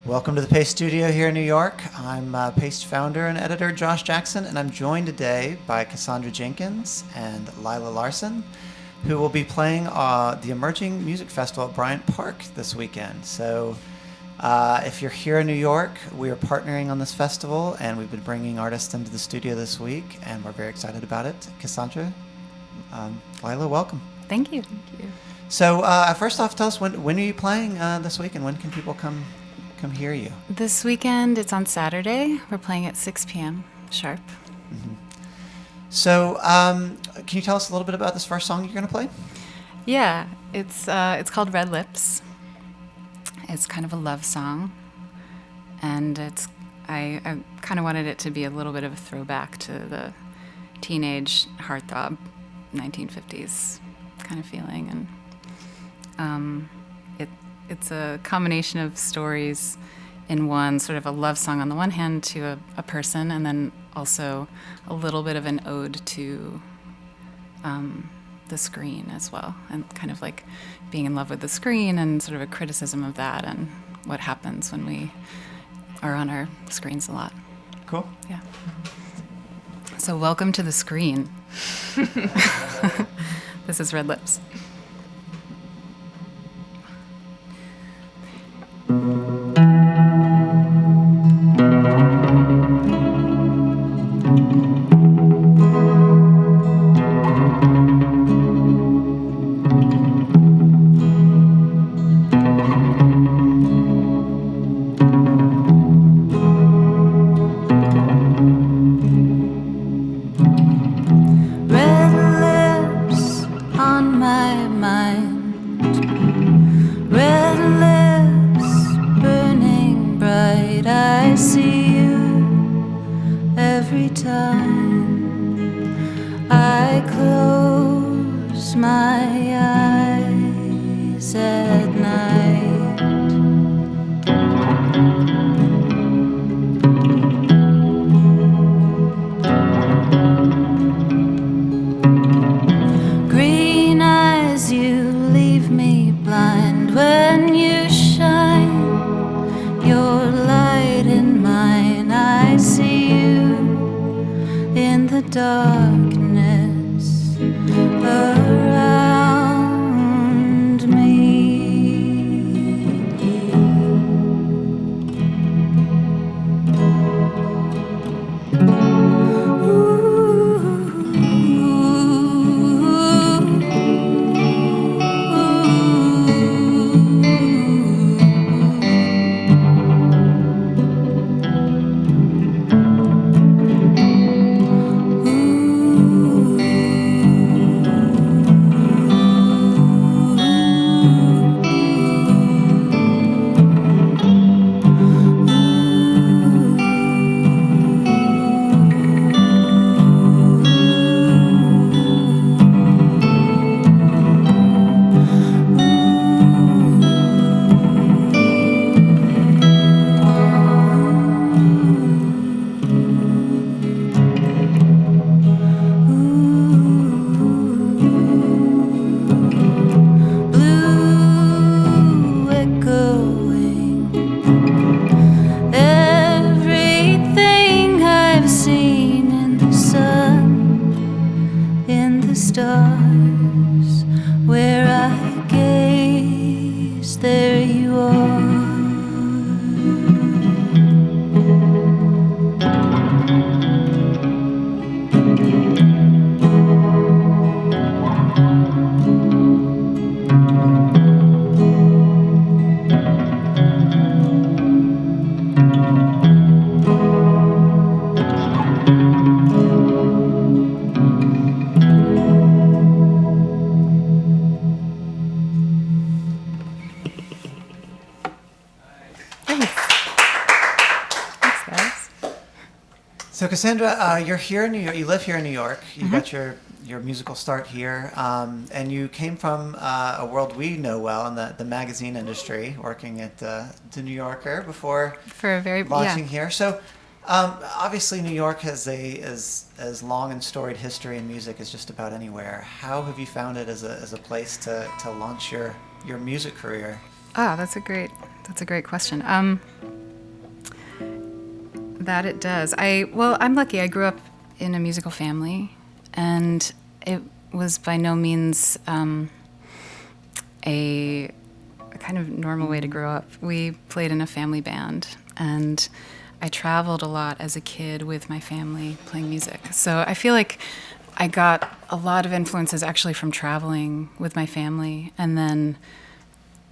Welcome to the Paste Studio here in New York. I'm Paste founder and editor Josh Jackson, and I'm joined today by Cassandra Jenkins and Lila Larson, who will be playing the Emerging Music Festival at Bryant Park this weekend. So if you're here in New York, we are partnering on this festival, and we've been bringing artists into the studio this week, and we're very excited about it. Cassandra, Lila, welcome. Thank you. Thank you. So first off, tell us when are you playing this week, and when can people come hear you? This weekend, it's on Saturday. We're playing at 6 p.m. sharp. Mm-hmm. So can you tell us a little bit about this first song you're going to play? Yeah, it's called Red Lips. It's kind of a love song, and I kind of wanted it to be a little bit of a throwback to the teenage heartthrob 1950s kind of feeling, and it's a combination of stories in one, sort of a love song on the one hand to a person, and then also a little bit of an ode to the screen as well, and kind of like being in love with the screen and sort of a criticism of that and what happens when we are on our screens a lot. Cool. Yeah. So welcome to the screen. This is Red Lips. So Cassandra, you're here in New York. You live here in New York. You got your musical start here, and you came from a world we know well in the magazine industry, working at the New Yorker before launching here. So obviously, New York has as long and storied history in music as just about anywhere. How have you found it as a place to launch your music career? Oh, that's a great question. That it does. I'm lucky. I grew up in a musical family, and it was by no means a kind of normal way to grow up. We played in a family band, and I traveled a lot as a kid with my family playing music. So I feel like I got a lot of influences actually from traveling with my family. And then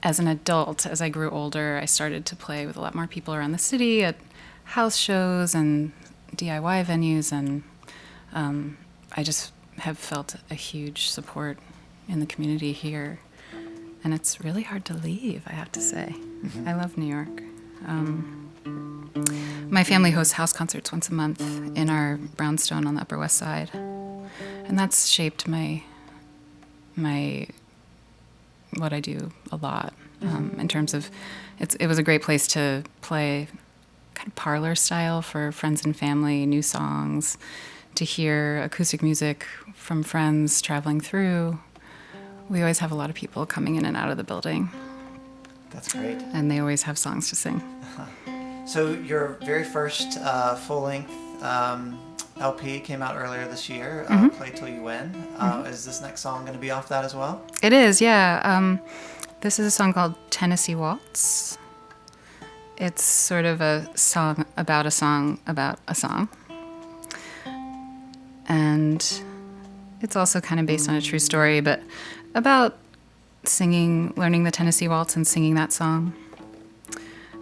as an adult, as I grew older, I started to play with a lot more people around the city at house shows and DIY venues. And I just have felt a huge support in the community here. And it's really hard to leave, I have to say. Mm-hmm. I love New York. My family hosts house concerts once a month in our brownstone on the Upper West Side. And that's shaped my what I do a lot in terms of it was a great place to play kind of parlor style for friends and family, new songs, to hear acoustic music from friends traveling through. We always have a lot of people coming in and out of the building. That's great. And they always have songs to sing. So your very first full-length LP came out earlier this year, Play Till You Win. Is this next song going to be off that as well? It is, yeah. This is a song called Tennessee Waltz. It's sort of a song about a song about a song. And it's also kind of based on a true story, but about singing, learning the Tennessee Waltz and singing that song.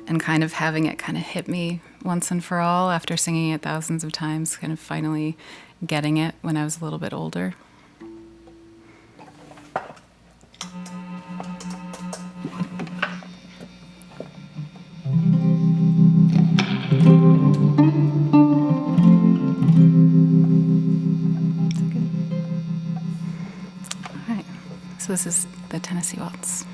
And kind of having it kind of hit me once and for all after singing it thousands of times, kind of finally getting it when I was a little bit older. All right, so this is the Tennessee Waltz.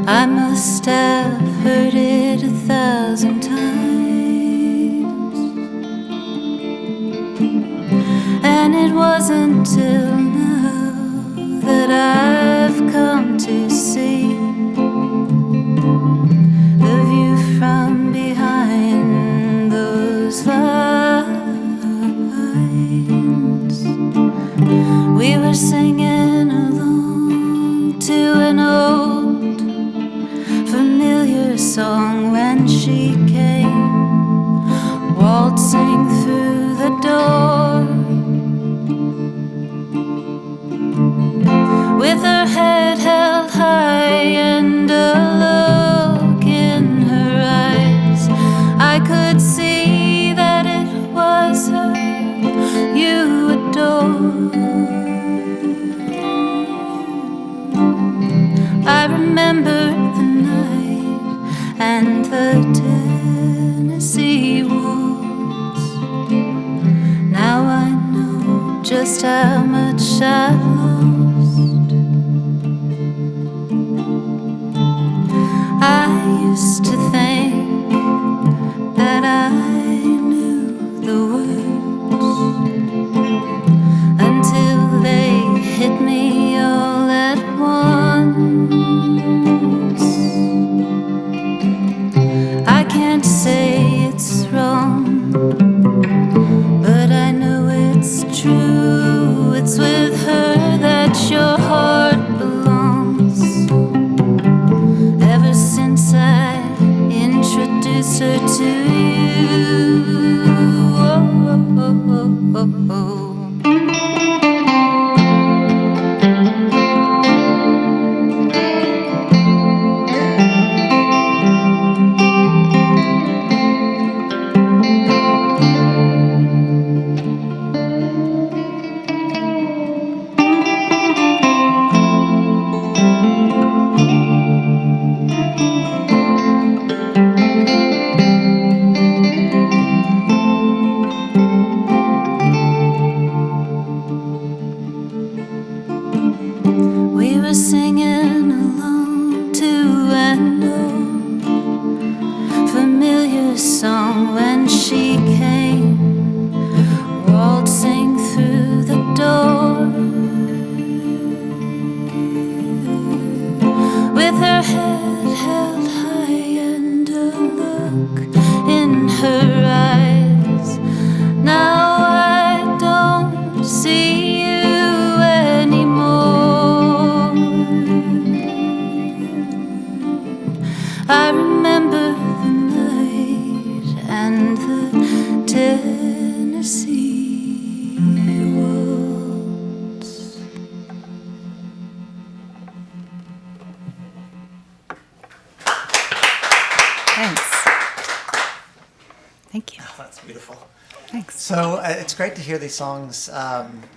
I must have heard it 1,000 times, and it wasn't till now that I've come to see the view from behind those vines. We were singing along to an old familiar song when she came waltzing through the door, with her head held high and a look in her eyes. I could see that it was her you adored. I remember the night and the Tennessee Waltz. Now I know just how much I've lost. I used to think that I knew the words until they hit me all at once. I can't say it's wrong, but I know it's true. It's with her that your heart belongs. Ever since I introduced her to you, oh, oh, oh, oh, oh. this song when she came waltzing through the door, with her head held high and a look in her eyes. Now I don't see you anymore. I remember the night and the Tennessee waltz. Thanks. Thank you. Oh, that's beautiful. Thanks. So it's great to hear these songs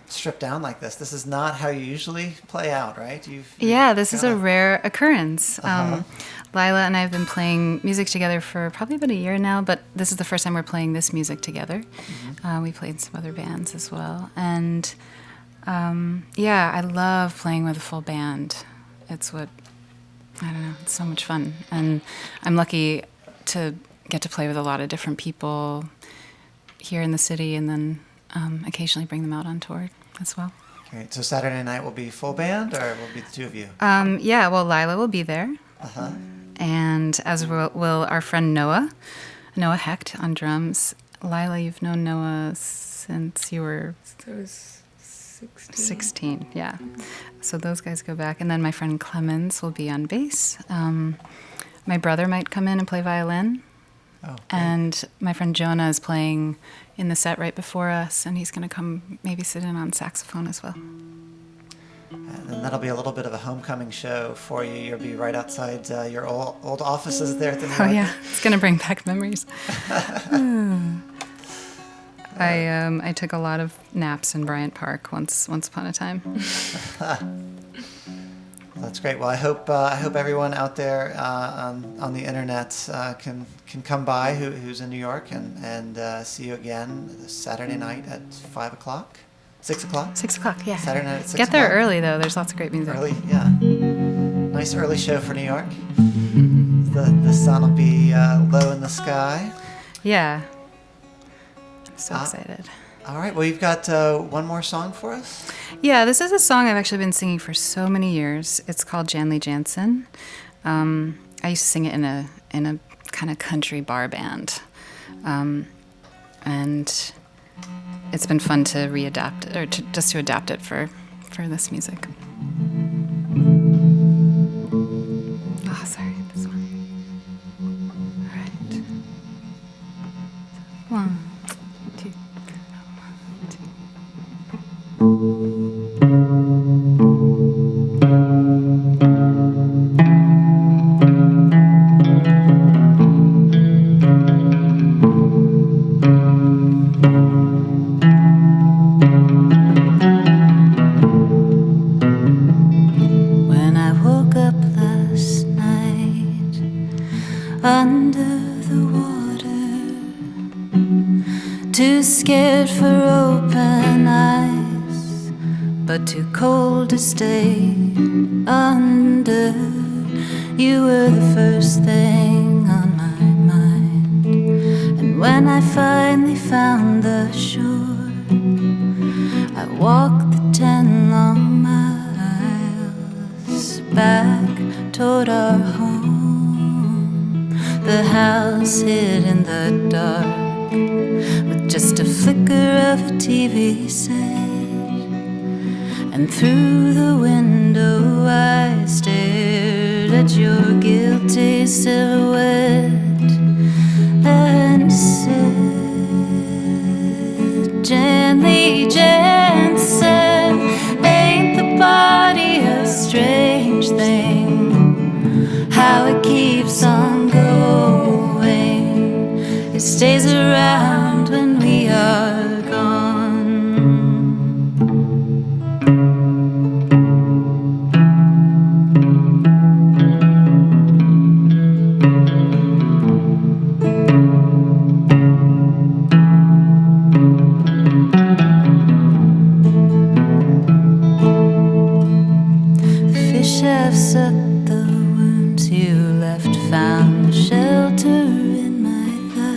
stripped down like this. This is not how you usually play out, right? Yeah, this is a kinda- rare occurrence. Uh-huh. Lila and I have been playing music together for probably about a year now, but this is the first time we're playing this music together. Mm-hmm. We played some other bands as well. And yeah, I love playing with a full band. It's what, I don't know, it's so much fun. And I'm lucky to get to play with a lot of different people here in the city, and then occasionally bring them out on tour as well. Great. So Saturday night will be full band, or will it be the two of you? Yeah, well, Lila will be there. Uh-huh. And as will our friend Noah Hecht on drums. Lila, you've known Noah since you were 16, yeah. So those guys go back. And then my friend Clemens will be on bass. My brother might come in and play violin. Oh, great. And my friend Jonah is playing in the set right before us, and he's going to come maybe sit in on saxophone as well. And that'll be a little bit of a homecoming show for you. You'll be right outside your old offices there at the New Oh York. yeah, it's going to bring back memories. I took a lot of naps in Bryant Park once upon a time. That's great. Well, I hope everyone out there on the internet can come by who's in New York and see you again this Saturday night at 5 o'clock, 6 o'clock. 6 o'clock, yeah. Saturday night at 6 Get there o'clock. early though. There's lots of great music. Early, yeah. Nice early show for New York. The sun will be low in the sky. Yeah. I'm so excited. All right. Well, you've got one more song for us. Yeah, this is a song I've actually been singing for so many years. It's called Janley Jansen. I used to sing it in a kind of country bar band, and it's been fun to readapt or to adapt it for this music. Oh, sorry, this one. All right. 1, 2. When I woke up last night under the water, too scared for open eyes, but too cold to stay under. You were the first thing on my mind, and when I finally found the shore, I walked the 10 long miles back toward our home, the house hid in the dark with just a flicker of a TV set. And through the window I stared at your guilty silhouette and said, Janley Jansen, ain't the body a strange thing? How it keeps on going, it stays around when we are gone. Fish have sucked the wounds you left, found shelter in my thighs.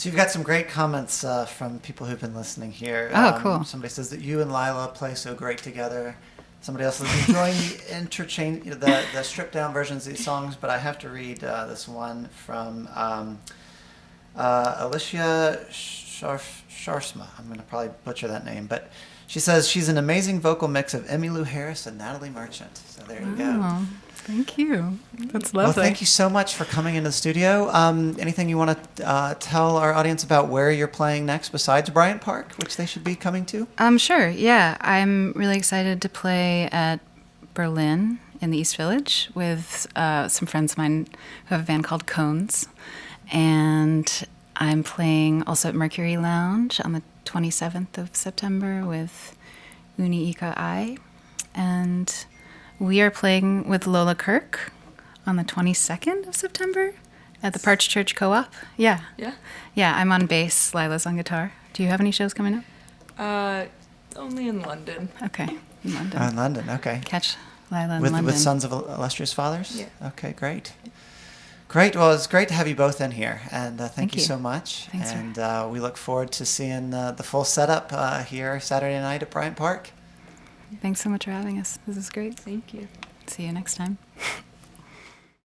So you've got some great comments from people who've been listening here. Oh, cool. Somebody says that you and Lila play so great together. Somebody else is enjoying the stripped down versions of these songs, but I have to read this one from Alicia Sharsma. I'm going to probably butcher that name, but she says she's an amazing vocal mix of Emmylou Harris and Natalie Merchant. So there you go. Oh, thank you. That's Well, lovely. thank you so much for coming into the studio. Anything you want to tell our audience about where you're playing next besides Bryant Park, which they should be coming to? Sure. Yeah, I'm really excited to play at Berlin in the East Village with some friends of mine who have a band called Cones. And I'm playing also at Mercury Lounge on the 27th of September with Uni Ika Ai. And we are playing with Lola Kirk on the 22nd of September at the Parch Church Co-op. Yeah. Yeah? Yeah, I'm on bass, Lila's on guitar. Do you have any shows coming up? Only in London. Okay, in London. In London, okay. Catch Lila in With London. Sons of Illustrious Fathers? Yeah. Okay, great. Great. Well, it's great to have you both in here, and thank you so much. Thanks, sir. And we look forward to seeing the full setup here Saturday night at Bryant Park. Thanks so much for having us. This is great. Thank you. See you next time.